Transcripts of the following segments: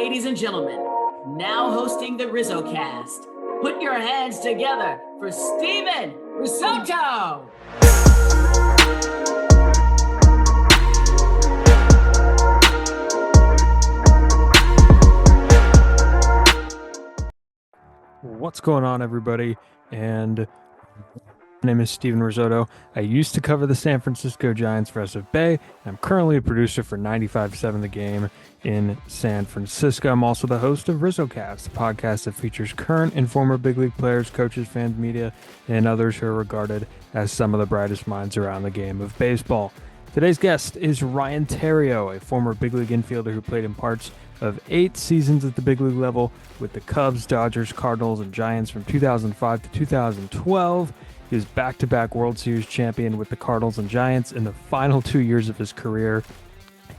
ladies and gentlemen, now hosting the RizzoCast, put your hands together for Steven Risotto! What's going on, everybody? And my name is Steven Risotto. I used to cover the San Francisco Giants for SF Bay, and I'm currently a producer for 95.7 The Game in San Francisco. I'm also the host of RizzoCast, a podcast that features current and former big league players, coaches, fans, media, and others who are regarded as some of the brightest minds around the game of baseball. Today's guest is Ryan Theriot, a former big league infielder who played in parts of 8 seasons at the big league level with the Cubs, Dodgers, Cardinals, and Giants from 2005 to 2012. He was back-to-back World Series champion with the Cardinals and Giants in the final 2 years of his career.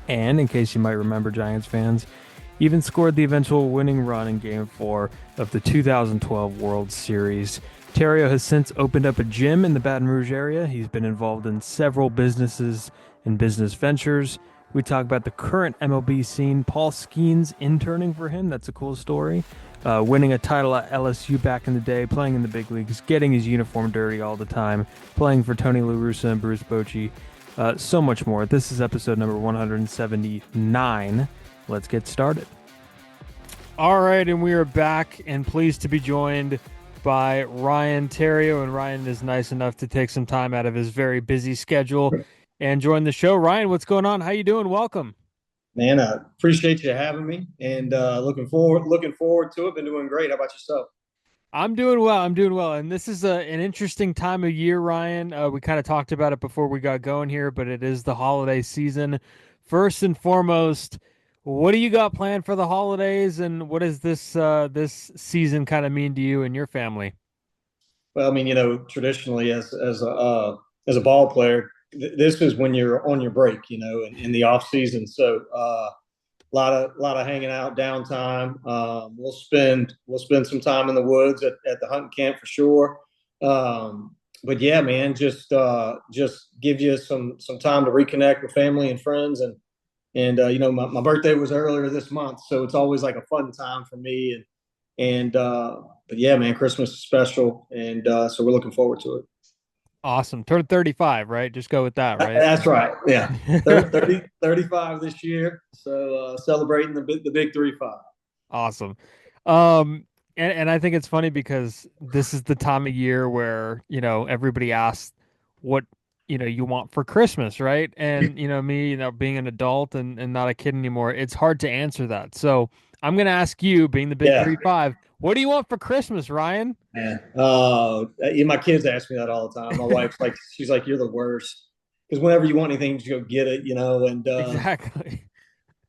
And, in case you might remember, Giants fans, even scored the eventual winning run in Game 4 of the 2012 World Series. Theriot has since opened up a gym in the Baton Rouge area. He's been involved in several businesses and business ventures. We talk about the current MLB scene, Paul Skenes interning for him. That's a cool story. Winning a title at LSU back in the day, playing in the big leagues, getting his uniform dirty all the time, playing for Tony La Russa and Bruce Bochy. So much more. This is episode number 179. Let's get started. All right, and we are back and pleased to be joined by Ryan Theriot. And Ryan is nice enough to take some time out of his very busy schedule and join the show. Ryan, what's going on? How you doing? Welcome. Man, I appreciate you having me, and looking forward to it. Been doing great. How about yourself? I'm doing well. And this is an interesting time of year, Ryan. We kind of talked about it before we got going here, but it is the holiday season. First and foremost, what do you got planned for the holidays, and what does this season kind of mean to you and your family? Well, I mean, traditionally as a ball player, this is when you're on your break, in the off season. So a lot of hanging out, downtime. We'll spend some time in the woods at the hunting camp for sure. But yeah, man, just give you some time to reconnect with family and friends, and my birthday was earlier this month, so it's always like a fun time for me. But yeah, man, Christmas is special, and so we're looking forward to it. Awesome. Turned 35, right? Just go with that, right? That's right. Yeah. 35 this year. So celebrating the big 3-5. Awesome. And I think it's funny because this is the time of year where, everybody asks what, you want for Christmas, right? And, me, being an adult and not a kid anymore, it's hard to answer that. So I'm going to ask you, being the big 3-5, what do you want for Christmas, Ryan? Yeah. My kids ask me that all the time. My wife's like, she's like, you're the worst. Because whenever you want anything, you go get it, and exactly.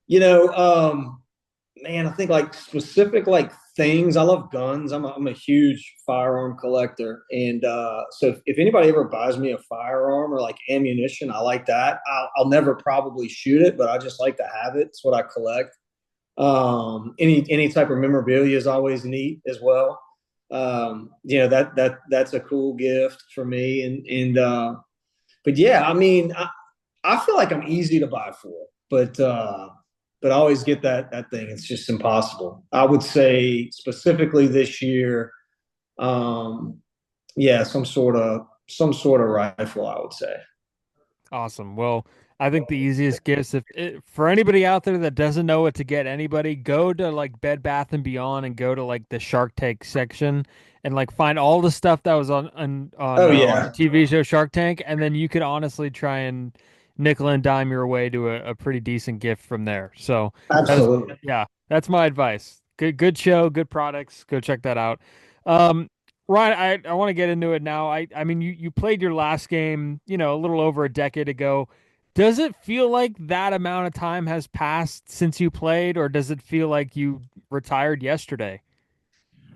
Man, I think like specific like things. I love guns. I'm a huge firearm collector, and so if anybody ever buys me a firearm or like ammunition, I like that. I'll never probably shoot it, but I just like to have it. It's what I collect. Any type of memorabilia is always neat as well. That's a cool gift for me. But yeah, I mean, I feel like I'm easy to buy for, but I always get that thing. It's just impossible. I would say specifically this year, some sort of rifle, I would say. Awesome. Well, I think the easiest gifts, for anybody out there that doesn't know what to get anybody, go to like Bed Bath and Beyond and go to like the Shark Tank section and like find all the stuff that was on the TV show Shark Tank, and then you could honestly try and nickel and dime your way to a pretty decent gift from there. So absolutely, that's my advice. Good show, good products. Go check that out. Ryan, I want to get into it now. I mean, you played your last game, a little over a decade ago. Does it feel like that amount of time has passed since you played, or does it feel like you retired yesterday?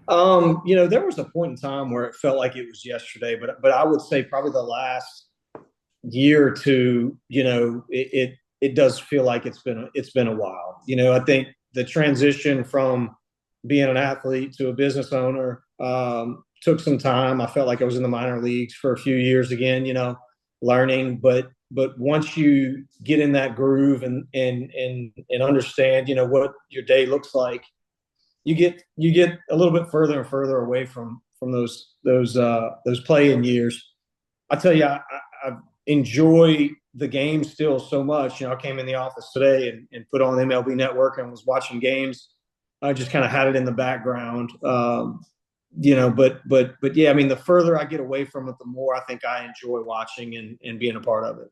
There was a point in time where it felt like it was yesterday, but I would say probably the last year or two, it does feel like it's been a while. I think the transition from being an athlete to a business owner took some time. I felt like I was in the minor leagues for a few years again, learning, but but once you get in that groove and understand, what your day looks like, you get a little bit further and further away from those playing years. I tell you, I enjoy the game still so much. I came in the office today and put on MLB Network and was watching games. I just kind of had it in the background. But yeah, I mean, the further I get away from it, the more I think I enjoy watching and being a part of it.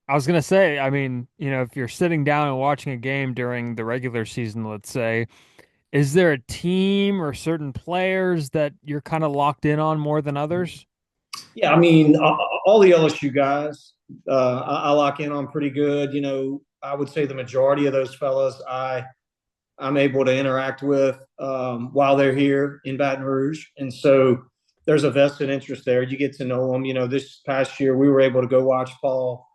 I was gonna say, I mean, if you're sitting down and watching a game during the regular season, let's say, is there a team or certain players that you're kind of locked in on more than others? Yeah, I mean, all the LSU guys, I lock in on pretty good. I would say the majority of those fellas I'm able to interact with while they're here in Baton Rouge, and so there's a vested interest there. You get to know them. This past year we were able to go watch Paul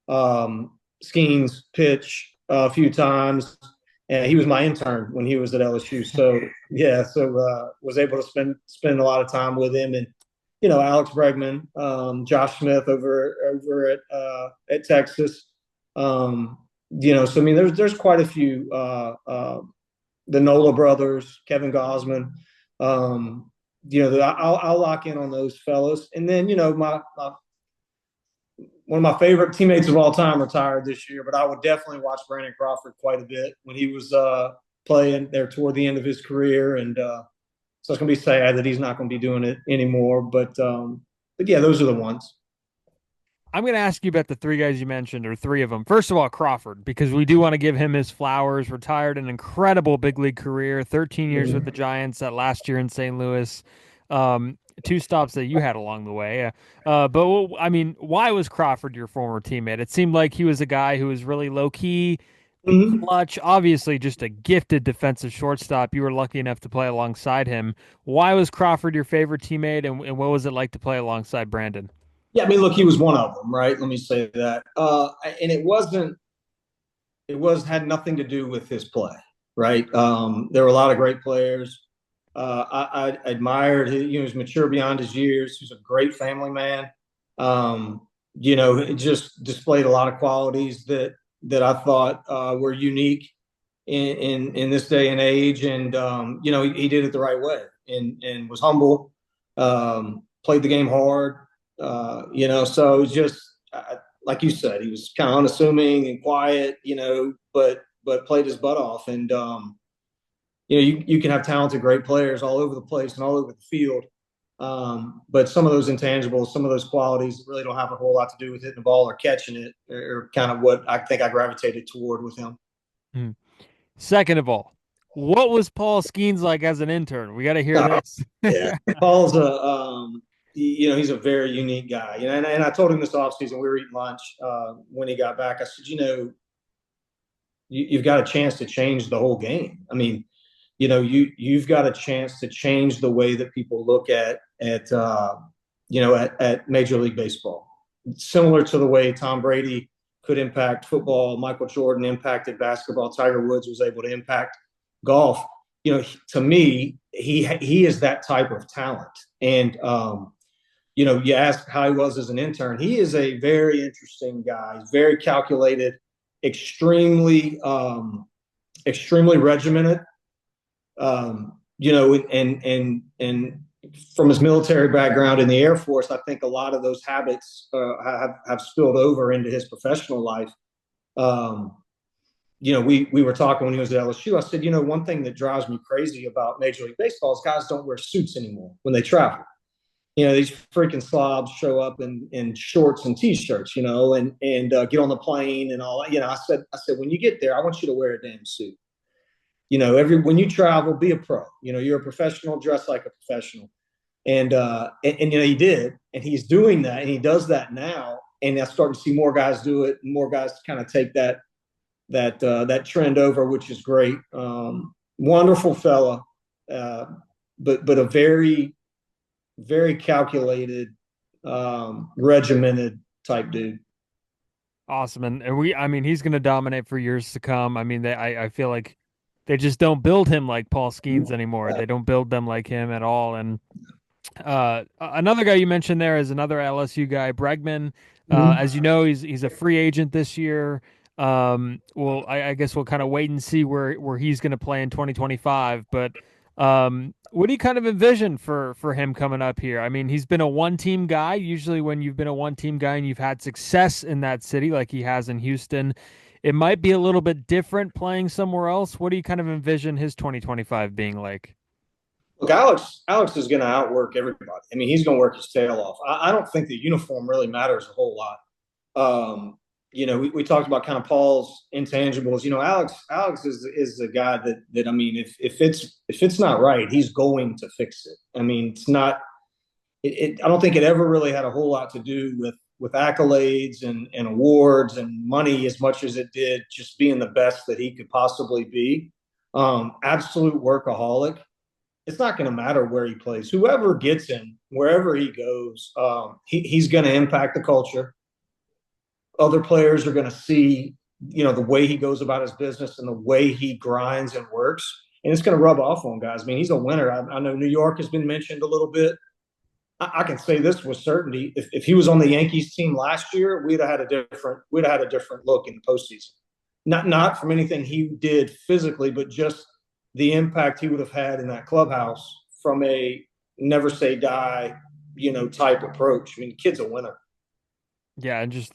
Skenes pitch a few times, and he was my intern when he was at LSU. So yeah, was able to spend a lot of time with him, and Alex Bregman, Josh Smith over at Texas. So I mean, there's quite a few. The Nola brothers, Kevin Gosman. I'll lock in on those fellas, and then my one of my favorite teammates of all time retired this year, but I would definitely watch Brandon Crawford quite a bit when he was playing there toward the end of his career, and so it's going to be sad that he's not going to be doing it anymore. But yeah, those are the ones. I'm going to ask you about the three guys you mentioned, or three of them. First of all, Crawford, because we do want to give him his flowers. Retired an incredible big league career, 13 years with the Giants, that last year in St. Louis. Two stops that you had along the way. But I mean, why was Crawford your former teammate? It seemed like he was a guy who was really low key, clutch, obviously just a gifted defensive shortstop. You were lucky enough to play alongside him. Why was Crawford your favorite teammate, and what was it like to play alongside Brandon? Yeah, I mean, look, he was one of them, right? Let me say that. And had nothing to do with his play, right? There were a lot of great players. I admired his, he was mature beyond his years. He's a great family man. It just displayed a lot of qualities that I thought were unique in this day and age. And he did it the right way and was humble. Played the game hard. So it was just like you said, he was kind of unassuming and quiet, but played his butt off. And you can have talented, great players all over the place and all over the field. But some of those intangibles, some of those qualities really don't have a whole lot to do with hitting the ball or catching it, or kind of what I think I gravitated toward with him. Second of all, what was Paul Skenes like as an intern? We got to hear this. Yeah, Paul's he's a very unique guy. And I told him this offseason, we were eating lunch when he got back. I said, you've got a chance to change the whole game. I mean, you've got a chance to change the way that people look at Major League Baseball. Similar to the way Tom Brady could impact football, Michael Jordan impacted basketball, Tiger Woods was able to impact golf. To me, he is that type of talent. And you ask how he was as an intern. He is a very interesting guy. He's very calculated, extremely regimented. And from his military background in the Air Force, I think a lot of those habits have spilled over into his professional life. We were talking when he was at LSU. I said, one thing that drives me crazy about Major League Baseball is guys don't wear suits anymore when they travel. These freaking slobs show up in shorts and T-shirts, and get on the plane and all. I said, when you get there, I want you to wear a damn suit. When you travel, be a pro. You're a professional, dress like a professional. And he did, and he's doing that, and he does that now. And I'm starting to see more guys do it, and more guys kind of take that trend over, which is great. Wonderful fella, but a very, very calculated, regimented type dude. Awesome. And he's going to dominate for years to come. I mean, I feel like they just don't build him like Paul Skenes anymore. They don't build them like him at all. And another guy you mentioned there is another LSU guy, Bregman. Mhm. As you know, he's a free agent this year. Well, I guess we'll kind of wait and see where he's going to play in 2025. But what do you kind of envision for him coming up here? I mean, he's been a one-team guy. Usually, when you've been a one-team guy and you've had success in that city, like he has in Houston, it might be a little bit different playing somewhere else. What do you kind of envision his 2025 being like? Look, Alex is going to outwork everybody. I mean, he's going to work his tail off. I don't think the uniform really matters a whole lot. We talked about kind of Paul's intangibles. Alex is the guy that I mean, if it's not right, he's going to fix it. I mean, it's not. I don't think it ever really had a whole lot to do with accolades and awards and money as much as it did just being the best that he could possibly be. Absolute workaholic. It's not going to matter where he plays. Whoever gets him, wherever he goes, he's going to impact the culture. Other players are going to see, the way he goes about his business and the way he grinds and works, and it's going to rub off on guys. I mean, he's a winner. I know New York has been mentioned a little bit. I can say this with certainty: if he was on the Yankees team last year, we'd have had a different look in the postseason. Not from anything he did physically, but just the impact he would have had in that clubhouse from a never say die, type approach. I mean, the kid's a winner. Yeah, and just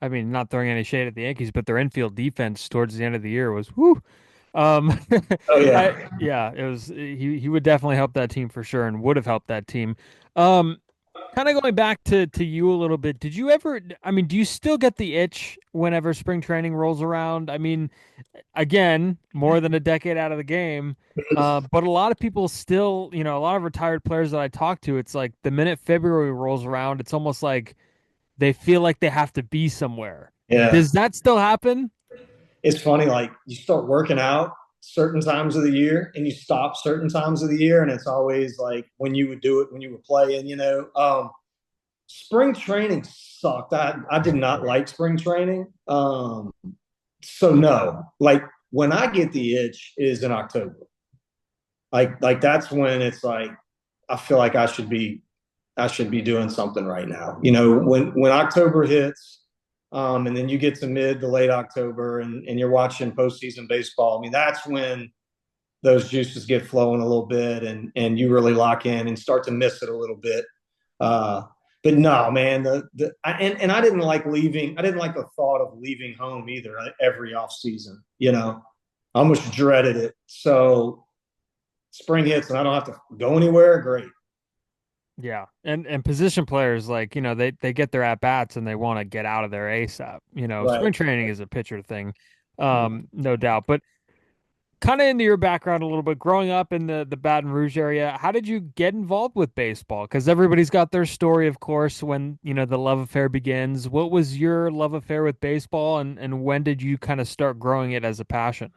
I mean, not throwing any shade at the Yankees, but their infield defense towards the end of the year was whoo. Um, Oh yeah. yeah, it was he would definitely help that team for sure, and would have helped that team. Um, Kind of going back to you a little bit. Did you ever? I mean, do you still get the itch whenever spring training rolls around? I mean, again, more than a decade out of the game. But a lot of people still, a lot of retired players that I talk to, it's like the minute February rolls around, it's almost like they feel like they have to be somewhere. Yeah. Does that still happen? It's funny, like you start working out certain times of the year and you stop certain times of the year, and it's always like when you would do it when you were playing. Spring training sucked. I did not like spring training. So no, like when I get the itch is in October. Like that's when it's like I feel like I should be doing something right now. When October hits, and then you get to mid to late October, and you're watching postseason baseball. I mean, that's when those juices get flowing a little bit, and you really lock in and start to miss it a little bit. Uh, but no, man, and I didn't like leaving. I didn't like the thought of leaving home either every off season. I almost dreaded it. So spring hits and I don't have to go anywhere. Great. Yeah, and position players like they get their at bats and they want to get out of there ASAP. Right. Spring training is a pitcher thing, no doubt. But kind of into your background a little bit, growing up in the Baton Rouge area, how did you get involved with baseball? Because everybody's got their story, of course, when the love affair begins. What was your love affair with baseball, and when did you kind of start growing it as a passion?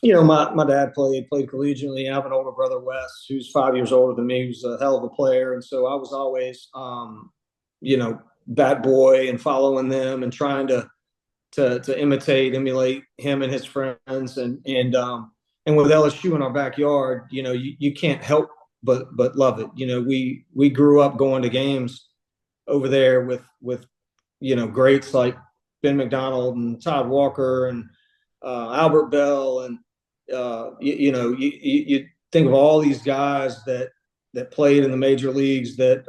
My dad played collegiately. I have an older brother, Wes, who's 5 years older than me, who's a hell of a player, and so I was always, that boy and following them and trying to imitate, emulate him and his friends, and with LSU in our backyard, you can't help but love it. We grew up going to games over there with greats like Ben McDonald and Todd Walker and Albert Bell, and you think of all these guys that played in the major leagues that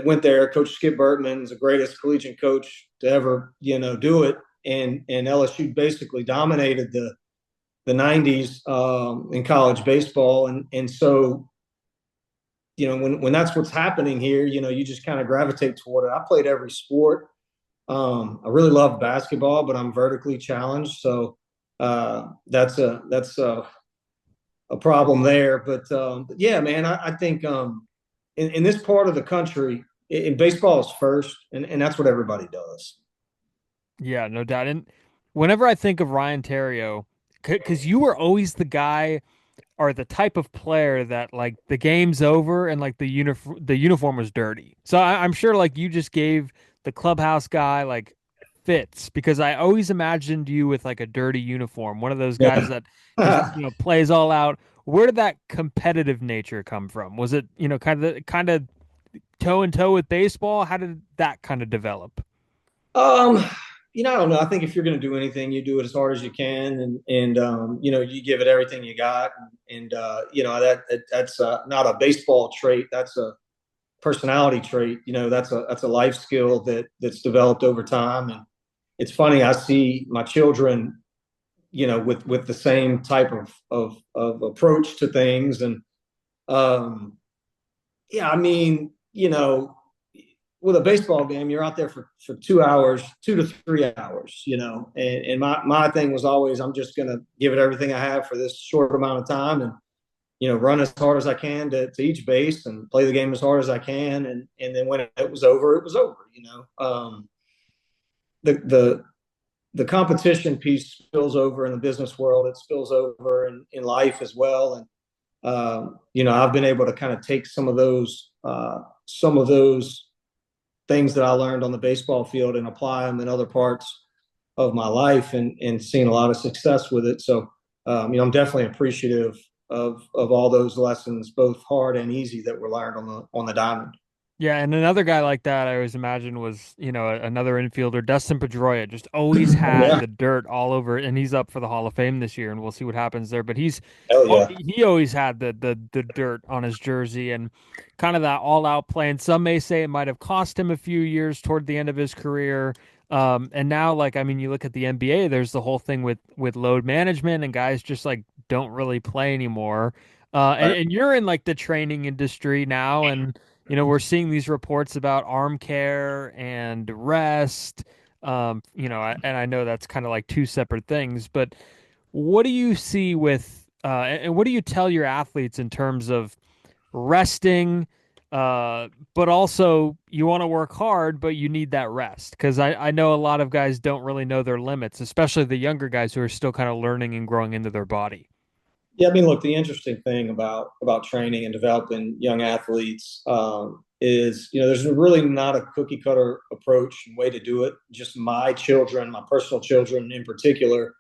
went there. Coach Skip Bertman is the greatest collegiate coach to ever do it, and LSU basically dominated the '90s in college baseball, and so when that's what's happening here, you just kind of gravitate toward it. I played every sport. I really love basketball, but I'm vertically challenged, so that's a problem there. But yeah, man, I think in this part of the country, baseball is first, and that's what everybody does. Yeah, no doubt. And whenever I think of Ryan Theriot, because you were always the guy or the type of player that like the game's over and like the uniform was dirty. So I'm sure like you just gave the clubhouse guy like fits because I always imagined you with like a dirty uniform, one of those guys Yeah. that just plays all out. Where did that competitive nature come from? Was it kind of toe and toe with baseball? How did that kind of develop? Um, I don't know. I think if you're going to do anything, you do it as hard as you can, and you give it everything you got, that's not a baseball trait. That's a personality trait. That's a life skill that's developed over time. And it's funny. I see my children, with the same type of approach to things, and um, yeah, I mean, with a baseball game, you're out there for 2 hours, 2 to 3 hours, and my thing was always, I'm just going to give it everything I have for this short amount of time and, run as hard as I can to each base and play the game as hard as I can. And then when it was over, it was over. The, the competition piece spills over in the business world. It spills over in life as well. And, I've been able to kind of take some of those things that I learned on the baseball field and apply them in other parts of my life, and seeing a lot of success with it. So, I'm definitely appreciative of all those lessons, both hard and easy, that were learned on the diamond. Yeah, and another guy like that I always imagine was, another infielder, Dustin Pedroia, just always had Yeah, the dirt all over, and he's up for the Hall of Fame this year, and we'll see what happens there. But hell yeah, he always had the dirt on his jersey and kind of that all out play. And some may say it might have cost him a few years toward the end of his career. And now, like, I mean, you look at the NBA, there's the whole thing with load management, and guys just like don't really play anymore. right. And you're in like the training industry now, and we're seeing these reports about arm care and rest. And I know that's kind of like two separate things, but what do you see with, and what do you tell your athletes in terms of resting, but also you want to work hard, but you need that rest? Because I know a lot of guys don't really know their limits, especially the younger guys who are still kind of learning and growing into their body. Yeah, I mean, look, the interesting thing about training and developing young athletes, is, there's really not a cookie cutter approach and way to do it. Just my children, my personal children in particular,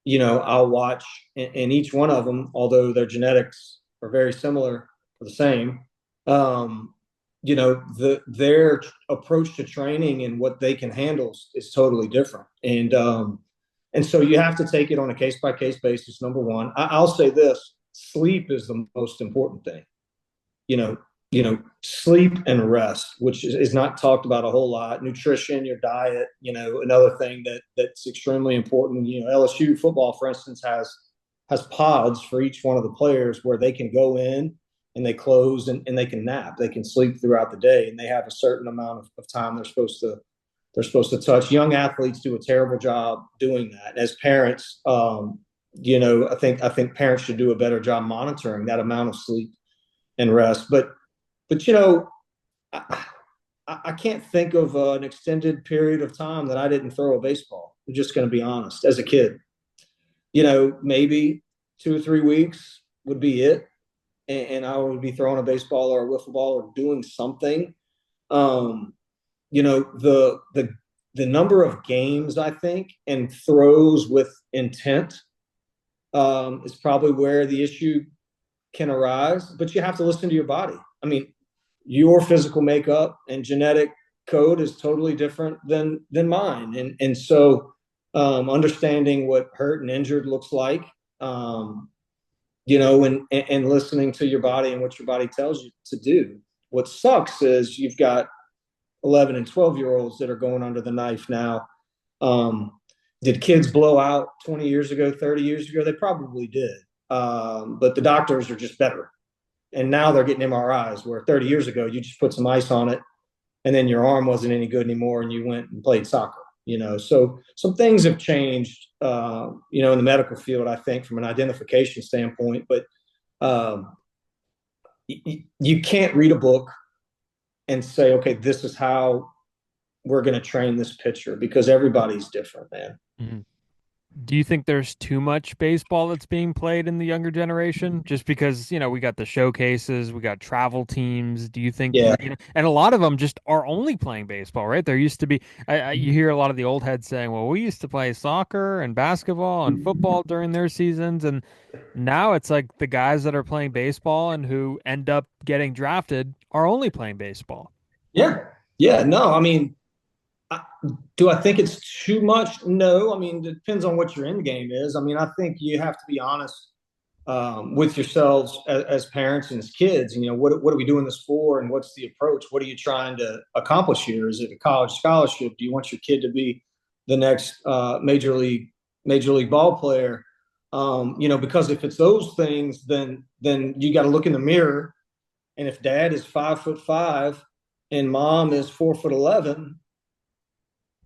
I'll watch, and each one of them, although their genetics are very similar or the same, their approach to training and what they can handle is totally different. And so you have to take it on a case by case basis. Number one, I'll say this: sleep is the most important thing. You know, sleep and rest, which is not talked about a whole lot. Nutrition, your diet, another thing that's extremely important. LSU football, for instance, has pods for each one of the players where they can go in and they close, and they can nap. They can sleep throughout the day, and they have a certain amount of time they're supposed to touch. Young athletes do a terrible job doing that. As parents, I think parents should do a better job monitoring that amount of sleep and rest. But I, I can't think of an extended period of time that I didn't throw a baseball. I'm just going to be honest. As a kid, maybe 2 or 3 weeks would be it, and I would be throwing a baseball or a wiffle ball or doing something. Um, the number of games, I think, and throws with intent, is probably where the issue can arise. But you have to listen to your body. I mean, your physical makeup and genetic code is totally different than mine, and so, understanding what hurt and injured looks like, and listening to your body and what your body tells you to do. What sucks is you've got 11 and 12-year-olds that are going under the knife now. Um, did kids blow out 20 years ago, 30 years ago? They probably did. But the doctors are just better. And now they're getting MRIs, where 30 years ago, you just put some ice on it, and then your arm wasn't any good anymore, and you went and played soccer. So some things have changed, in the medical field, I think, from an identification standpoint. But you can't read a book and say, okay, this is how we're going to train this pitcher, because everybody's different, man. Mhm. Do you think there's too much baseball that's being played in the younger generation? Just because, we got the showcases, we got travel teams. Do you think, Yeah. and a lot of them just are only playing baseball, right? There used to be, you hear a lot of the old heads saying, well, we used to play soccer and basketball and football during their seasons. And now it's like the guys that are playing baseball and who end up getting drafted are only playing baseball. Yeah. Yeah. No, I mean, Do I think it's too much? No. I mean, it depends on what your end game is. I mean, I think you have to be honest with yourselves as parents and as kids. You know, what are we doing this for, and what's the approach? What are you trying to accomplish here? Is it a college scholarship? Do you want your kid to be the next major league ball player? You know, because if it's those things, then you got to look in the mirror. And if dad is 5'5" and mom is 4'11",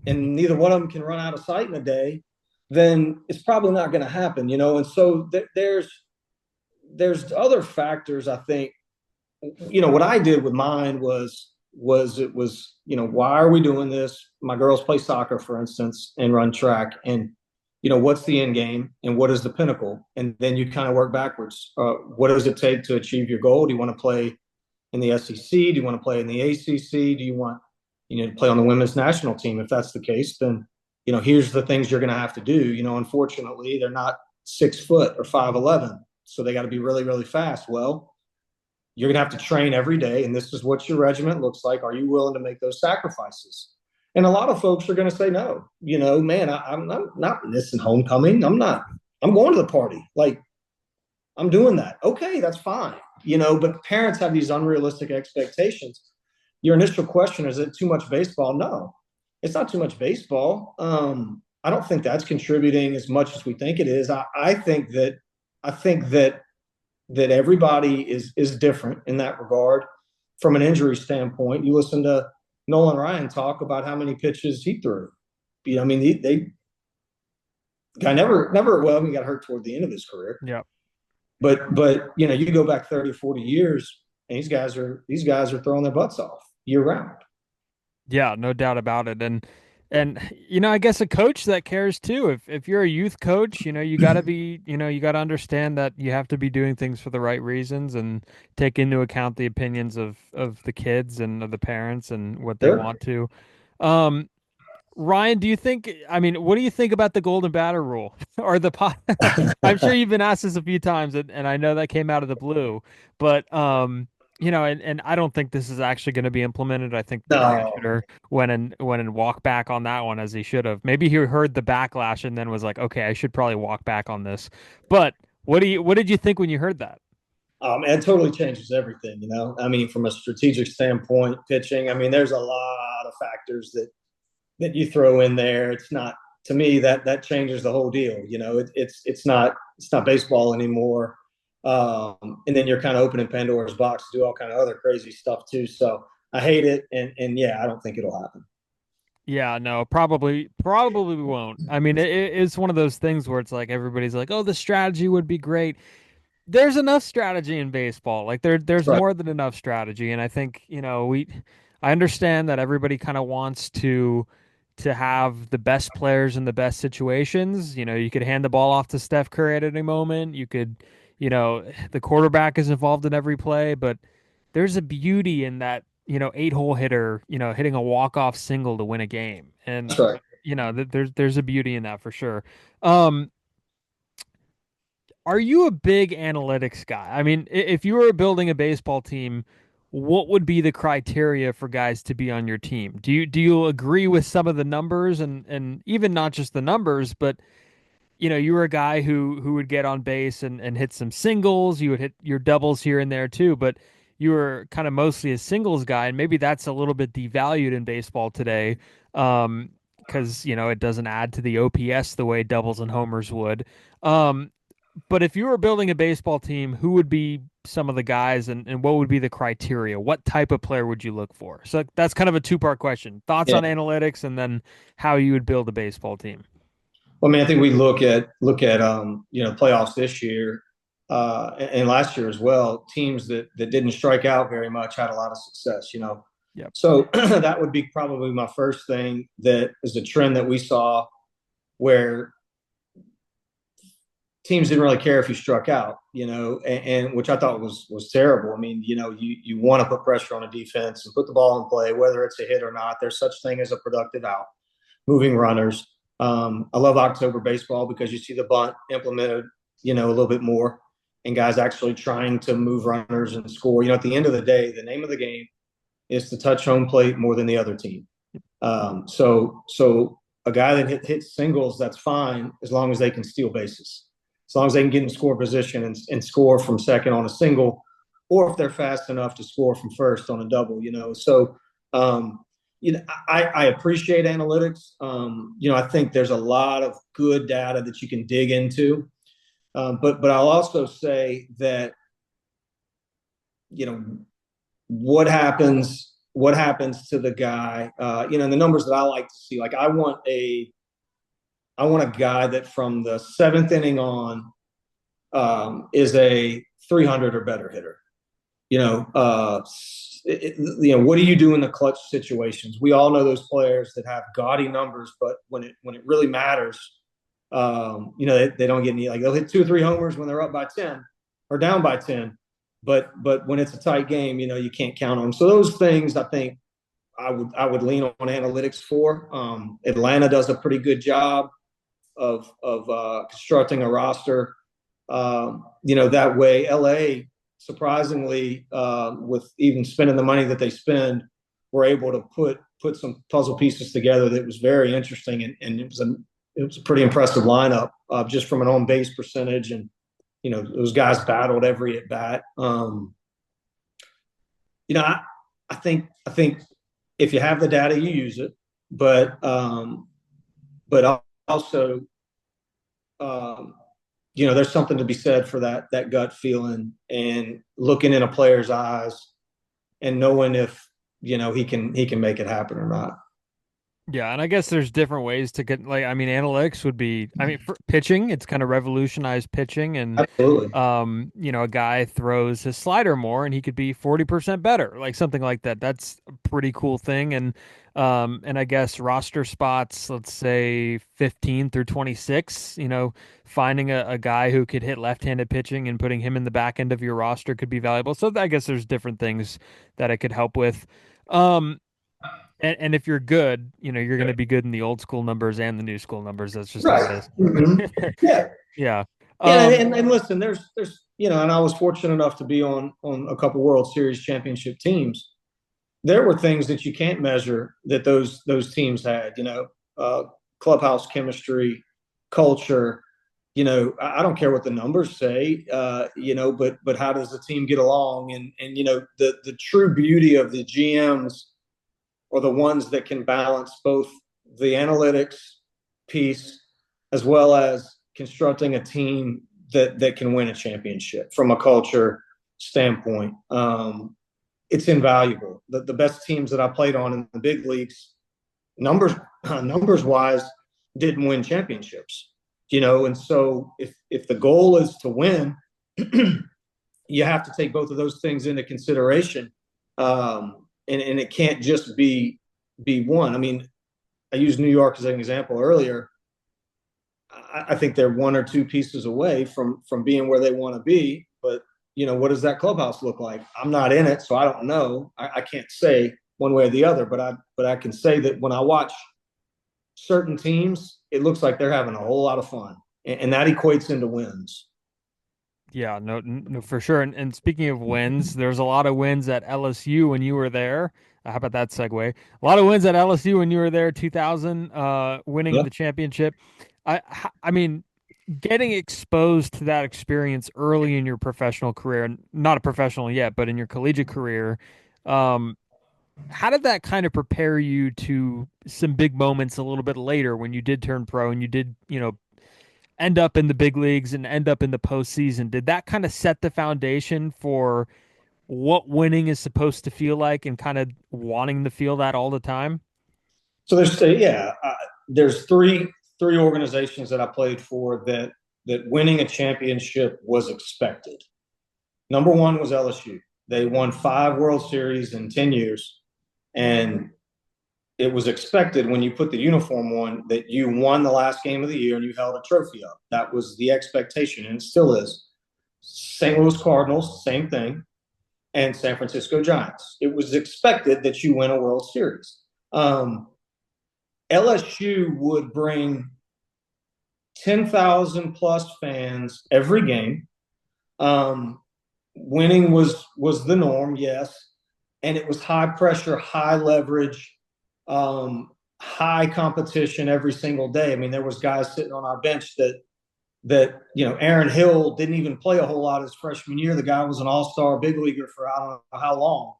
and neither one of them can run out of sight in a day, then it's probably not going to happen, you know. And so there's other factors. I think, you know, what I did with mine was you know, why are we doing this? My girls play soccer, for instance, and run track, and you know, what's the end game and what is the pinnacle, and then you kind of work backwards. What does it take to achieve your goal? Do you want to play in the SEC? Do you want to play in the ACC? Do you want, you know, to play on the women's national team? If that's the case, then, you know, here's the things you're going to have to do. You know, unfortunately, they're not 6 foot or 5'11", so they got to be really, really fast. Well, you're going to have to train every day, and this is what your regiment looks like. Are you willing to make those sacrifices? And a lot of folks are going to say no. You know, man, I'm not missing homecoming. I'm going to the party. Like, I'm doing that. Okay, that's fine. You know, but parents have these unrealistic expectations. Your initial question, is it too much baseball? No, it's not too much baseball. I don't think that's contributing as much as we think it is. I think that everybody is different in that regard. From an injury standpoint, you listen to Nolan Ryan talk about how many pitches he threw. You know, I mean, they guy never well, I mean, he got hurt toward the end of his career. Yeah. But you know, you go back 30, 40 years, and these guys are throwing their butts off year round. Yeah, no doubt about it. And you know, I guess a coach that cares too. If you're a youth coach, you know, you got to be, you know, you got to understand that you have to be doing things for the right reasons and take into account the opinions of the kids and of the parents and what they want to. Ryan, do you think, I mean, what do you think about the golden batter rule or the pot? I'm sure you've been asked this a few times, and I know that came out of the blue, but you know, and I don't think this is actually going to be implemented. I think the commissioner went and walked back on that one as he should have. Maybe he heard the backlash and then was like, okay, I should probably walk back on this. But what did you think when you heard that? It totally changes everything, you know. I mean, from a strategic standpoint, pitching, I mean, there's a lot of factors that you throw in there. It's not, to me, that changes the whole deal. You know, it's not baseball anymore. And then you're kind of opening Pandora's box to do all kind of other crazy stuff too. So I hate it. And yeah, I don't think it'll happen. Yeah, no, probably we won't. I mean, it's one of those things where it's like everybody's like, "Oh, the strategy would be great." There's enough strategy in baseball. Like there's Right. more than enough strategy, and I think, you know, I understand that everybody kind of wants to have the best players in the best situations. You know, you could hand the ball off to Steph Curry at any moment. You could, you know, the quarterback is involved in every play, but there's a beauty in that, you know, 8-hole hitter, you know, hitting a walk-off single to win a game. And That's right. you know, there's a beauty in that for sure. Um, are you a big analytics guy? I mean, if you were building a baseball team, what would be the criteria for guys to be on your team? Do you agree with some of the numbers and even not just the numbers, but you know, you were a guy who would get on base and hit some singles, you would hit your doubles here and there too, but you were kind of mostly a singles guy, and maybe that's a little bit devalued in baseball today. Because you know, it doesn't add to the OPS the way doubles and homers would. Um, but if you were building a baseball team, who would be some of the guys and what would be the criteria? What type of player would you look for? So that's kind of a two-part question. Thoughts Yeah. on analytics and then how you would build a baseball team. Well, I mean, I think we look at you know, playoffs this year and last year as well. Teams that didn't strike out very much had a lot of success. You know, Yep. so that would be probably my first thing. That is a trend that we saw where teams didn't really care if you struck out. You know, and which I thought was terrible. I mean, you know, you want to put pressure on a defense and put the ball in play, whether it's a hit or not. There's such thing as a productive out, moving runners. I love October baseball because you see the bunt implemented, you know, a little bit more, and guys actually trying to move runners and score. You know, at the end of the day, the name of the game is to touch home plate more than the other team. So a guy that hits singles, that's fine as long as they can steal bases, as long as they can get in score position and score from second on a single, or if they're fast enough to score from first on a double. So I appreciate analytics. I think there's a lot of good data that you can dig into, but I'll also say that what happens to the guy, the numbers that I like to see. Like I want a guy that from the seventh inning on is a 300 or better hitter. What do you do in the clutch situations? We all know those players that have gaudy numbers, but when it really matters, they don't get any. Like they'll hit 2 or 3 homers when they're up by 10 or down by 10. But when it's a tight game, you can't count on them. So those things, I think, I would lean on analytics for. Atlanta does a pretty good job of constructing a roster. That way, LA, surprisingly, with even spending the money that they spend, were able to put some puzzle pieces together that was very interesting, and it was a pretty impressive lineup, just from an on base percentage, and those guys battled every at bat. I think if you have the data, you use it, but also, there's something to be said for that gut feeling and looking in a player's eyes and knowing if he can make it happen or not. Yeah, and I guess there's different ways to get analytics would be, for pitching, it's kind of revolutionized pitching, and Absolutely. a guy throws his slider more and he could be 40% better, like something like that. That's a pretty cool thing. And I guess roster spots, let's say 15 through 26, finding a guy who could hit left-handed pitching and putting him in the back end of your roster could be valuable. So I guess there's different things that it could help with. And if you're good, you're going to be good in the old school numbers and the new school numbers. That's just how it is. Mm-hmm. Yeah. Yeah. And listen, there's and I was fortunate enough to be on a couple World Series championship teams. There were things that you can't measure that those teams had. Clubhouse chemistry, culture. I don't care what the numbers say. But how does the team get along? And the true beauty of the GMs are the ones that can balance both the analytics piece as well as constructing a team that can win a championship from a culture standpoint. It's invaluable. The best teams that I played on in the big leagues, numbers wise, didn't win championships. And so if the goal is to win, you have to take both of those things into consideration. And it can't just be one. I used New York as an example earlier. I think they're 1 or 2 pieces away from being where they want to be. But, what does that clubhouse look like? I'm not in it, so I don't know. I can't say one way or the other, but I can say that when I watch certain teams, it looks like they're having a whole lot of fun. And that equates into wins. Yeah, no, for sure. And speaking of wins, there's a lot of wins at LSU when you were there. How about that segue? A lot of wins at LSU when you were there, 2000, winning the championship. I mean, getting exposed to that experience early in your professional career, not a professional yet, but in your collegiate career, how did that kind of prepare you to some big moments a little bit later when you did turn pro and you did, end up in the big leagues and end up in the postseason? Did that kind of set the foundation for what winning is supposed to feel like and kind of wanting to feel that all the time? So there's three organizations that I played for that winning a championship was expected. Number one was LSU. They won 5 World Series in 10 years. And it was expected when you put the uniform on that you won the last game of the year and you held a trophy up. That was the expectation, and it still is. St. Louis Cardinals, same thing, and San Francisco Giants. It was expected that you win a World Series. LSU would bring 10,000 plus fans every game. Winning was the norm, yes, and it was high pressure, high leverage. high competition every single day. I mean, there was guys sitting on our bench that Aaron Hill didn't even play a whole lot his freshman year. The guy was an all-star big leaguer for I don't know how long.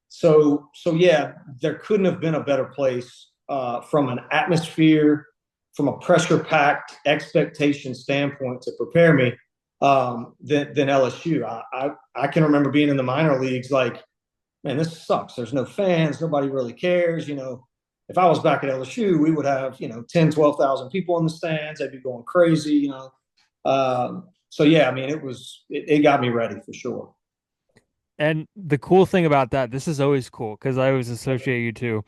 So yeah, there couldn't have been a better place from an atmosphere, from a pressure-packed expectation standpoint to prepare me than LSU. I can remember being in the minor leagues like, man, this sucks. There's no fans. Nobody really cares. If I was back at LSU, we would have, 10, 12,000 people in the stands. They'd be going crazy. So yeah, I mean, it got me ready for sure. And the cool thing about that, this is always cool because I always associate you two.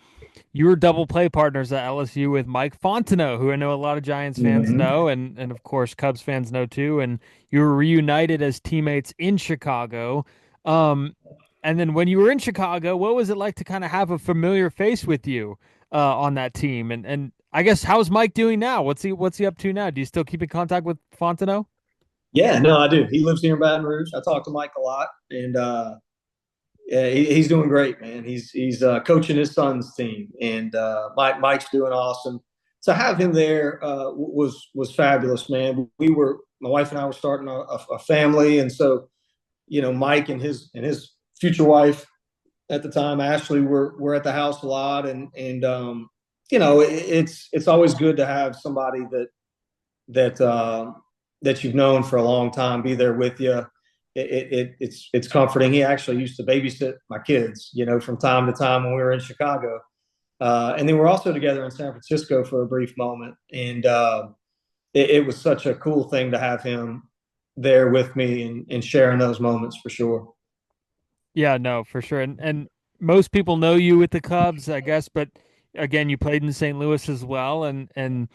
You were double play partners at LSU with Mike Fontenot, who I know a lot of Giants fans know, and of course Cubs fans know too. And you were reunited as teammates in Chicago. And then when you were in Chicago, what was it like to kind of have a familiar face with you on that team? And I guess how's Mike doing now? What's he up to now? Do you still keep in contact with Fontenot? Yeah, no, I do. He lives here in Baton Rouge. I talk to Mike a lot, and yeah, he's doing great, man. He's coaching his son's team, and Mike's doing awesome. To have him there was fabulous, man. My wife and I were starting a family, and so Mike and his future wife at the time, Ashley, were at the house a lot, and it's always good to have somebody that you've known for a long time be there with you. It's comforting. He actually used to babysit my kids, from time to time when we were in Chicago, and then we're also together in San Francisco for a brief moment, and it was such a cool thing to have him there with me and sharing those moments for sure. Yeah, no, for sure. And most people know you with the Cubs, I guess, but again, you played in St. Louis as well, and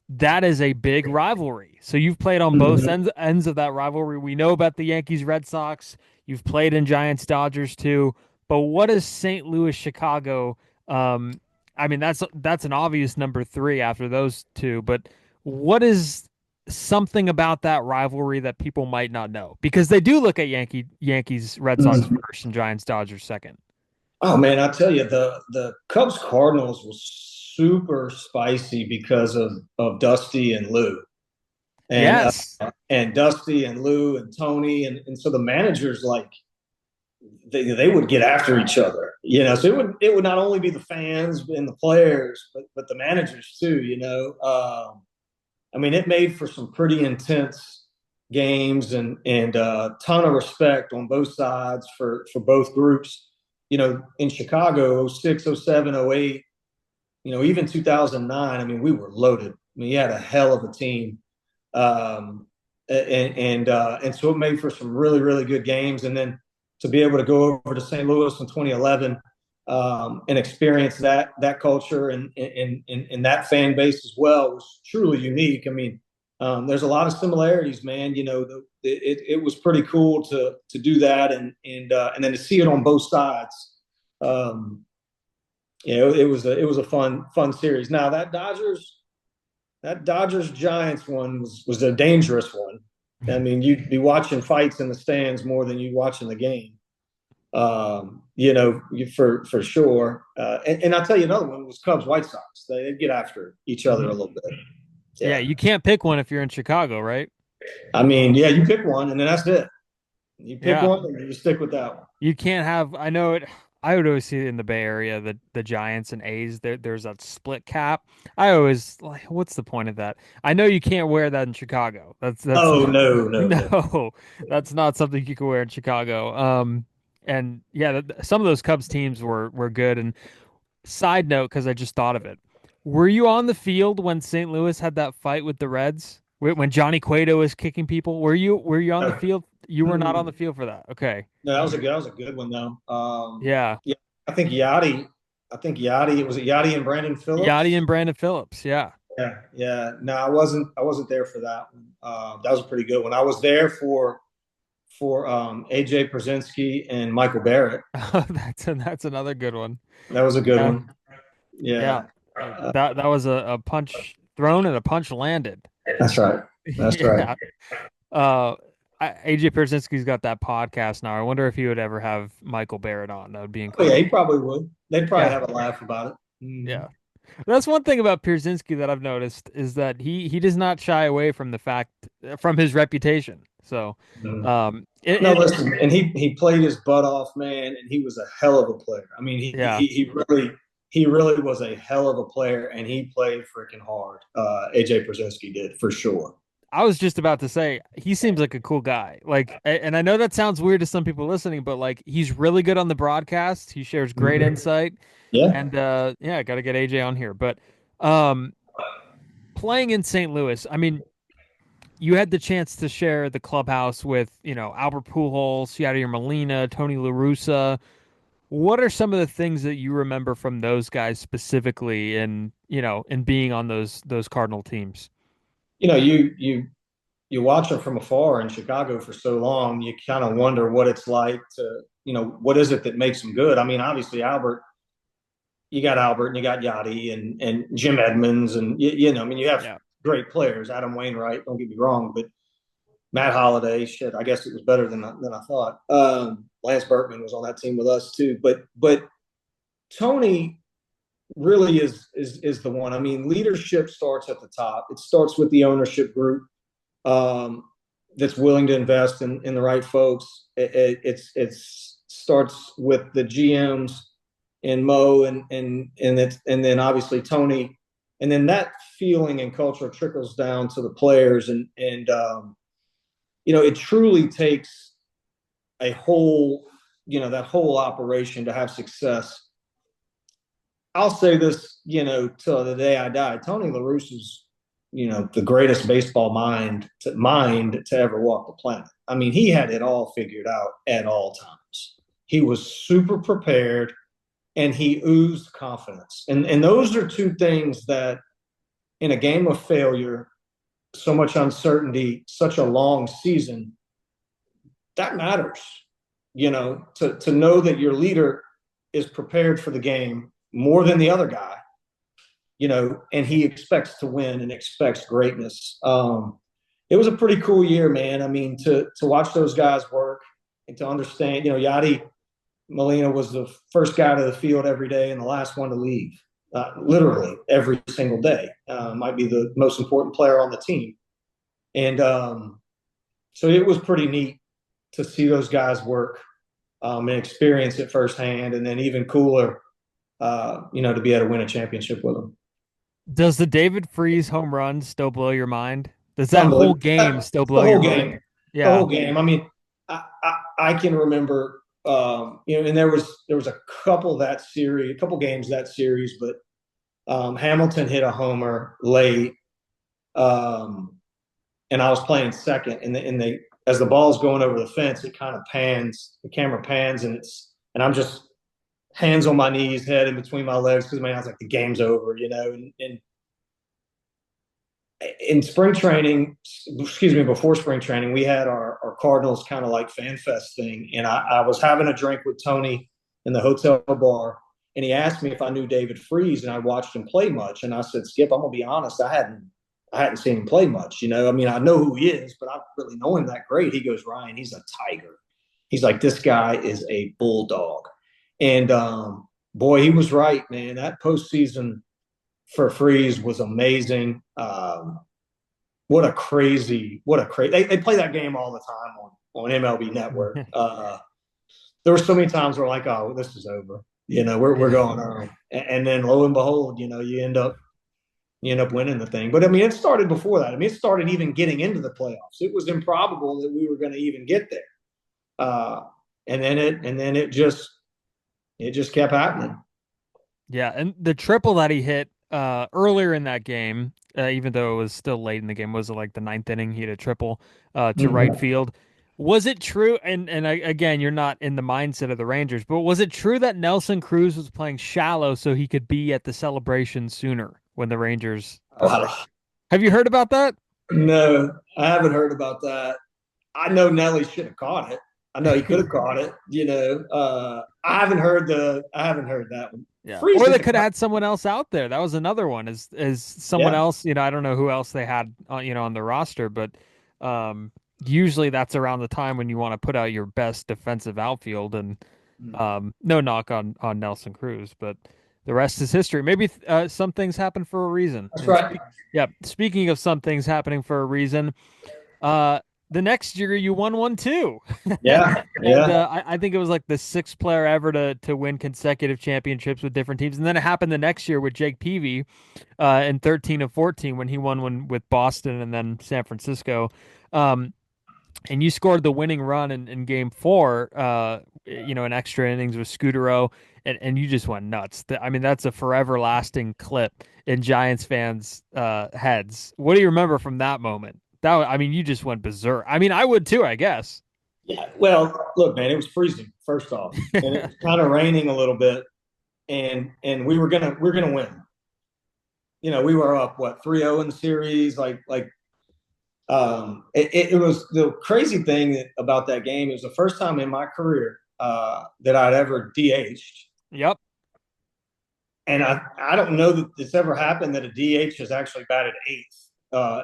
that is a big rivalry. So you've played on both Mm-hmm. ends of that rivalry. We know about the Yankees, Red Sox. You've played in Giants, Dodgers too. But what is St. Louis, Chicago? I mean, that's an obvious number three after those two. But what is something about that rivalry that people might not know? Because they do look at Yankees, Red Sox Mm-hmm. first, and Giants, Dodgers second. Oh man, I tell you, the Cubs Cardinals was super spicy because of Dusty and Lou, and Yes. and Dusty and Lou and Tony, and so the managers like they would get after each other, So it would not only be the fans and the players, but the managers too, I mean, it made for some pretty intense games and a ton of respect on both sides for both groups. In Chicago, 06, 07, 08, even 2009, I mean, we were loaded. I mean, you had a hell of a team. And so it made for some really, really good games. And then to be able to go over to St. Louis in 2011 and experience that culture and that fan base as well was truly unique. I mean, there's a lot of similarities, man. It was pretty cool to do that and then to see it on both sides. It was a fun series. Now that Dodgers Giants one was a dangerous one. I mean, you'd be watching fights in the stands more than you watching the game. For sure. And I'll tell you another one was Cubs White Sox. They'd get after each other a little bit. Yeah, Yeah. you can't pick one if you're in Chicago, right? I mean, yeah, you pick one and then that's it. You pick Yeah. one and you stick with that one. You can't have. I know it. I would always see it in the Bay Area, the Giants and A's. There's that split cap. I always like, what's the point of that? I know you can't wear that in Chicago. That's Oh no, no, no. no, that's not something you can wear in Chicago. And yeah, some of those Cubs teams were good. And side note, because I just thought of it, were you on the field when St. Louis had that fight with the Reds? When Johnny Cueto was kicking people? Were you on the No. field? You were not on the Mm. field for that. Okay. No, that was a good one though. Yeah. Yeah, I think Yachty, was it Yachty and Brandon Yachty and Phillips? Brandon Phillips. Yeah. Yeah, yeah. No, I wasn't there for that one. That was a pretty good one. I was there for AJ Przinsky and Michael Barrett. That's another good one. That was a good Yeah. one. Yeah. Yeah, That was a punch thrown and a punch landed. that's right. That's right. Yeah. Uh AJ Persinski's got that podcast now. I wonder if he would ever have Michael Barrett on. That would be Oh yeah, he incredible. probably would. They'd probably Yeah. have a laugh about it. Yeah. That's one thing about Pierzynski that I've noticed is that he does not shy away from the fact from his reputation. So, Mhm. um, No, it listen, and he played his butt off, man, and he was a hell of a player. I mean, yeah, he really was a hell of a player, and he played freaking hard. AJ Pierzynski did for sure. I was just about to say he seems like a cool guy. Like, and I know that sounds weird to some people listening, but like he's really good on the broadcast. He shares great Mhm. insight, Yeah. and yeah, got to get AJ on here. But um, playing in St. Louis, I mean, you had the chance to share the clubhouse with, Albert Pujols, Yadier Molina, Tony La Russa. What are some of the things that you remember from those guys specifically and, and being on those Cardinal teams? You know, you watch them from afar in Chicago for so long, you kind of wonder what it's like to, what is it that makes them good? I mean, obviously you got Albert and you got Yachty and Jim Edmonds and I mean, you have Yeah. great players. Adam Wainwright, don't get me wrong, but Matt Holliday, shit, I guess it was better than I thought. Lance Berkman was on that team with us too, but Tony really is the one. I mean, leadership starts at the top. It starts with the ownership group um, that's willing to invest in the right folks. It starts with the GMs and Mo and then obviously Tony, and then that feeling and culture trickles down to the players and it truly takes a whole that whole operation to have success. I'll say this, till the day I die. Tony La Russa's, the greatest baseball mind to ever walk the planet. I mean, he had it all figured out at all times. He was super prepared and he oozed confidence. And those are two things that in a game of failure, so much uncertainty, such a long season, that matters. To know that your leader is prepared for the game more than the other guy, and he expects to win and expects greatness. It was a pretty cool year, man. I mean, to watch those guys work and to understand, Yadi Molina was the first guy to the field every day and the last one to leave, literally every single day. Might be the most important player on the team. And so it was pretty neat to see those guys work and experience it firsthand. And then even cooler, to be able to win a championship with them. Does the David Freese home run still blow your mind? Does that whole Unbelievable. game still The blow your whole mind? game. The Yeah. whole game. I mean, I can remember, and there was a couple games that series, but Hamilton hit a homer late, and I was playing second, and they as the ball's going over the fence, it kind of pans, the camera pans, and I'm just hands on my knees, head in between my legs because man, I was like, the game's over, and in spring training, excuse me, before spring training, we had our Cardinals kind of like fan fest thing. And I was having a drink with Tony in the hotel bar. And he asked me if I knew David Freese and I watched him play much. And I said, Skip, I'm gonna be honest, I hadn't seen him play much. I mean, I know who he is, but I don't really know him that great. He goes, Ryan, he's a tiger. He's like, this guy is a bulldog. And boy, he was right, man. That postseason for Freeze was amazing. They play that game all the time on MLB Network. There were so many times where like, oh, this is over. We're Yeah. going home, and then lo and behold, you end up winning the thing. But I mean, it started before that. I mean, it started even getting into the playoffs. It was improbable that we were going to even get there, and then it just kept happening. Yeah, and the triple that he hit earlier in that game, even though it was still late in the game, was it like the ninth inning? He hit a triple to right Mm-hmm. field. Was it true? And again, you're not in the mindset of the Rangers, but was it true that Nelson Cruz was playing shallow so he could be at the celebration sooner when the Rangers? Have you heard about that? No, I haven't heard about that. I know Nelly should have caught it. I know he could have caught it. I haven't heard that one. Yeah. Freeze Or they hit could have a had someone else out there. That was another one. Is someone yeah. else, I don't know who else they had on the roster, but um usually that's around the time when you want to put out your best defensive outfield and no knock on Nelson Cruz, but the rest is history. Maybe some things happen for a reason. That's And right. yeah, speaking of some things happening for a reason, uh, the next year you won one too. Yeah, And yeah. I think it was like the sixth player ever to win consecutive championships with different teams. And then it happened the next year with Jake Peavy in 13 of 14 when he won one with Boston and then San Francisco. Um, and you scored the winning run in game four, in extra innings with Scudero, and you just went nuts. I mean, that's a forever lasting clip in Giants fans' heads. What do you remember from that moment? I mean, you just went berserk. I mean, I would too, I guess. Yeah. Well, look, man, it was freezing first off, and it was kind of raining a little bit, and we were gonna win. We were up what 3-0 in the series. It was the crazy thing about that game. It was the first time in my career that I'd ever DH'd. Yep. And I don't know that it's ever happened that a DH has actually batted eighth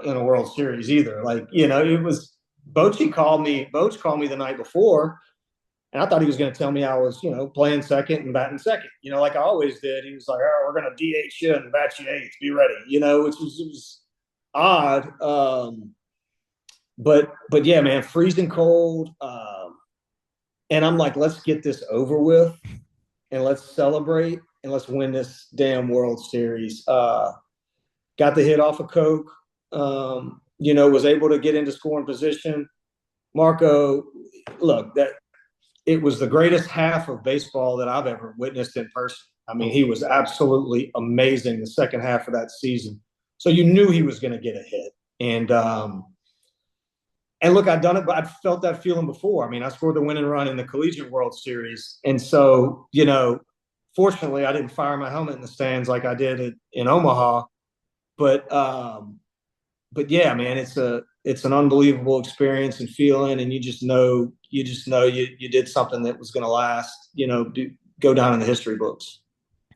in a World Series either. It was Bochy called me. Boch called me the night before, and I thought he was going to tell me I was, playing second and batting second, like I always did. He was like, "Oh, we're going to DH you and bat you eighth. Be ready," which was odd. But yeah, man, freezing cold. And I'm like, let's get this over with and let's celebrate and let's win this damn World Series. Got the hit off of Coke, was able to get into scoring position. Marco, look, that it was the greatest half of baseball that I've ever witnessed in person. I mean, he was absolutely amazing the second half of that season. So you knew he was going to get a hit. And look, I'd done it, but I'd felt that feeling before. I mean, I scored the winning run in the Collegiate World Series. And so, fortunately, I didn't fire my helmet in the stands like I did in Omaha. But yeah, man, it's an unbelievable experience and feeling, and you just know you did something that was going to last, go down in the history books.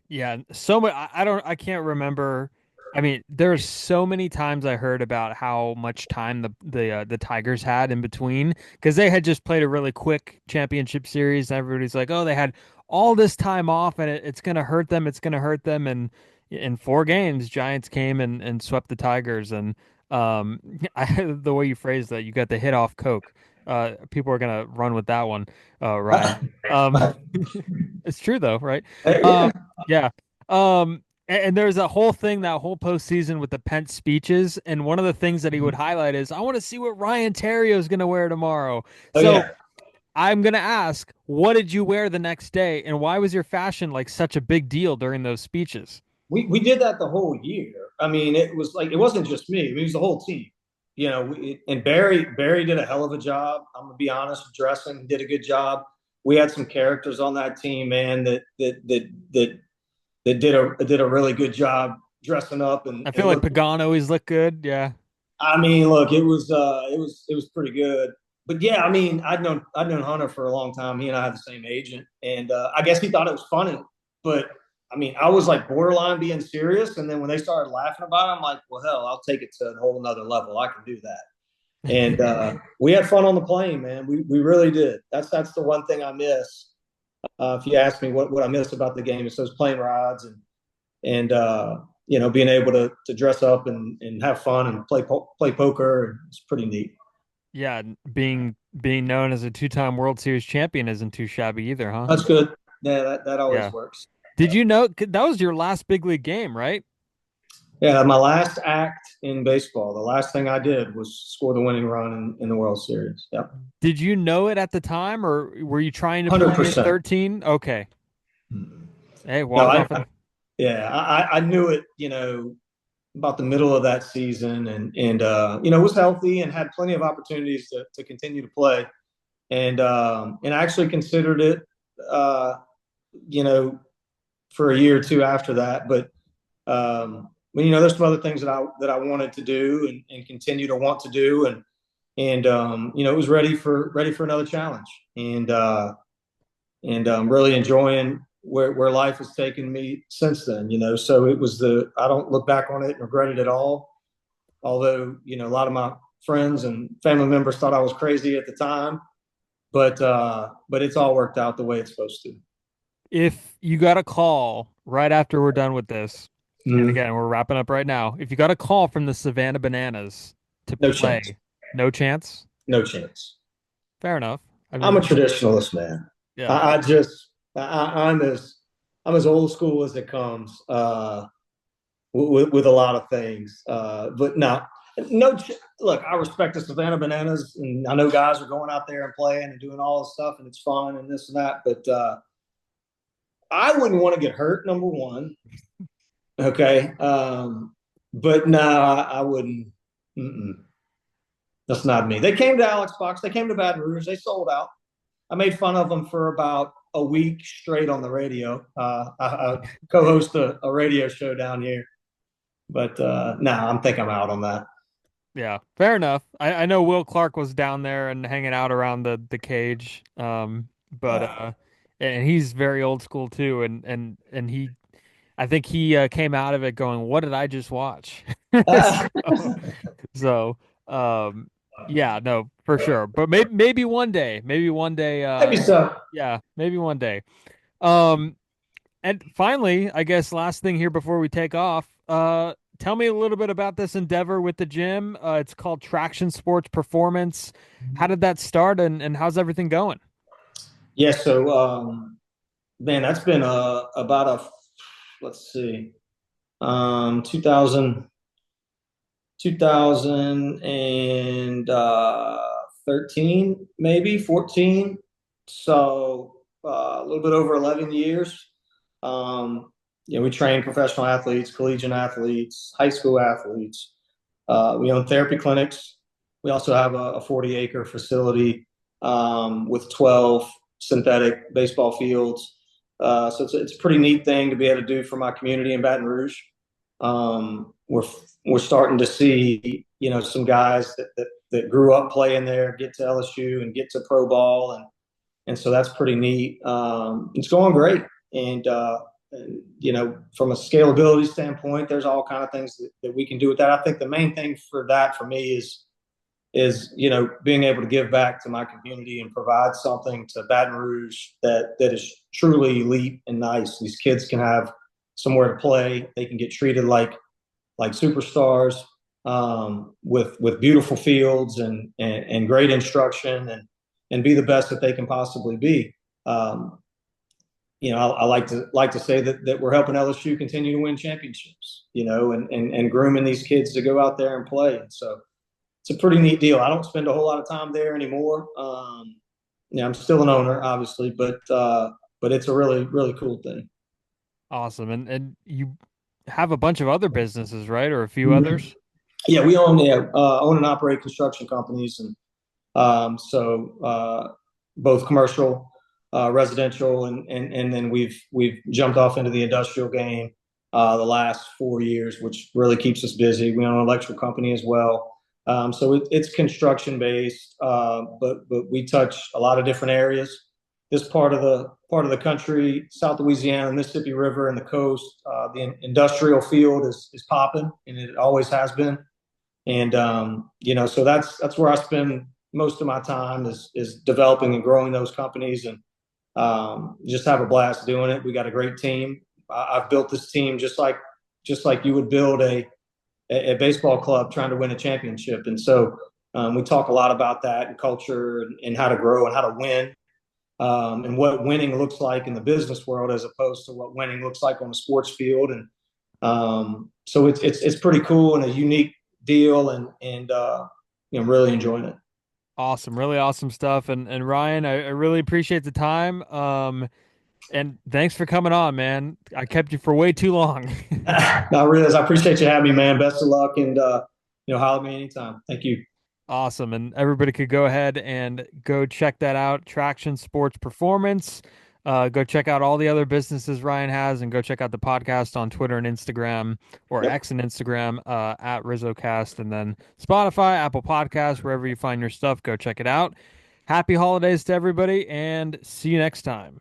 Yeah, so much. I can't remember. I mean, there's so many times I heard about how much time the Tigers had in between because they had just played a really quick championship series. And everybody's like, "Oh, they had all this time off, and it's gonna hurt them. It's gonna hurt them." And in 4 games, Giants came and swept the Tigers. And the way you phrased that, you got the hit off Coke. People are gonna run with that one, Ryan. It's true though, right? Yeah. Yeah. And there's a whole thing, that whole postseason with the Pence speeches, and one of the things that he would highlight is, I want to see what Ryan Theriot is going to wear tomorrow. Oh, So yeah. I'm going to ask, what did you wear the next day, and why was your fashion like such a big deal during those speeches? We did that the whole year. I mean, it was like it wasn't just me; it was the whole team. And Barry did a hell of a job. I'm gonna be honest, dressing did a good job. We had some characters on that team, man, that did a really good job dressing up I and feel like looking. Pagan always looked good. Yeah. I mean, look, it was pretty good. But yeah, I mean, I'd known Hunter for a long time. He and I have the same agent, and I guess he thought it was funny. But I mean, I was like borderline being serious, and then when they started laughing about it, I'm like, well, hell, I'll take it to a whole nother level. I can do that. And we had fun on the plane, man. We really did. That's the one thing I miss. If you ask me what I miss about the game, it's those plane rides and being able to dress up and have fun and play poker. It's pretty neat. Yeah, being known as a two-time World Series champion isn't too shabby either, huh? That's good. Yeah, that always Yeah. works. Did you know that was your last big league game, right? Yeah, my last act in baseball, the last thing I did was score the winning run in the World Series. Yep. Did you know it at the time, or were you trying to play in 100%. 13? Okay. Hey, No, walk off. yeah, I knew it, about the middle of that season and was healthy and had plenty of opportunities to continue to play. And I actually considered it, you know, for a year or two after that. But there's some other things that I wanted to do and continue to want to do, and it was ready for another challenge, and really enjoying where life has taken me since then. So it was I don't look back on it and regret it at all. Although a lot of my friends and family members thought I was crazy at the time, but it's all worked out the way it's supposed to. If you got a call right after we're done with this, and Mm, again, we're wrapping up right now. If you got a call from the Savannah Bananas to no chance. play, no chance? No chance. Fair enough. I I'm a mean, traditionalist, man. yeah. I just I'm as old school as it comes with a lot of things. But now, no, look, I respect the Savannah Bananas, and I know guys are going out there and playing and doing all this stuff, and it's fun and this and that. But I wouldn't want to get hurt. Number one, okay. But no, I wouldn't. Mm-mm. That's not me. They came to Alex Fox. They came to Baton Rouge. They sold out. I made fun of them for about a week straight on the radio. I co-host a radio show down here, but I think I'm out on that. Yeah, fair enough. I know Will Clark was down there and hanging out around the cage. But and he's very old school too, and he I think he came out of it going, "What did I just watch?" Uh, So, so yeah, no, for sure. But maybe one day, maybe so. yeah, maybe one day. Um, and finally, I guess last thing here before we take off, tell me a little bit about this endeavor with the gym. It's called Traction Sports Performance. How did that start and how's everything going? Yeah. So, man, that's been about let's see, 2000, 2013, maybe 14. So a little bit over 11 years. We train professional athletes, collegiate athletes, high school athletes. We own therapy clinics. We also have a 40-acre facility with 12 synthetic baseball fields. So it's a pretty neat thing to be able to do for my community in Baton Rouge. We're starting to see some guys that grew up playing there get to LSU and get to pro ball, and so that's pretty neat. It's going great, and from a scalability standpoint, there's all kind of things that we can do with that. I think the main thing for that for me is being able to give back to my community and provide something to Baton Rouge that is truly elite and nice. These kids can have somewhere to play. They can get treated like superstars, with beautiful fields and great instruction, and be the best that they can possibly be. I like to say that we're helping LSU continue to win championships, and grooming these kids to go out there and play. And so it's a pretty neat deal. I don't spend a whole lot of time there anymore. I'm still an owner, obviously, but it's a really, really cool thing. Awesome. And you have a bunch of other businesses, right? Or a few Mm-hmm. others? Yeah, we own and operate construction companies, and both commercial, residential, and then we've jumped off into the industrial game the last 4 years, which really keeps us busy. We own an electrical company as well. So it's construction based, but we touch a lot of different areas. This part of the country, South Louisiana, Mississippi River, and the coast, the industrial field is popping, and it always has been. And so that's where I spend most of my time is developing and growing those companies, and just have a blast doing it. We got a great team. I've built this team just like you would build a baseball club trying to win a championship. And so we talk a lot about that and culture and how to grow and how to win, and what winning looks like in the business world as opposed to what winning looks like on the sports field. And so it's pretty cool and a unique deal, and really enjoying it. Awesome. Really awesome stuff. And Ryan, I really appreciate the time. And thanks for coming on, man. I kept you for way too long. I realize I appreciate you having me, man. Best of luck, and holler at me anytime. Thank you. Awesome. And everybody could go ahead and go check that out. Traction Sports Performance. Go check out all the other businesses Ryan has and go check out the podcast on Twitter and Instagram or Yep. X and Instagram at RizzoCast, and then Spotify, Apple Podcasts, wherever you find your stuff, go check it out. Happy holidays to everybody and see you next time.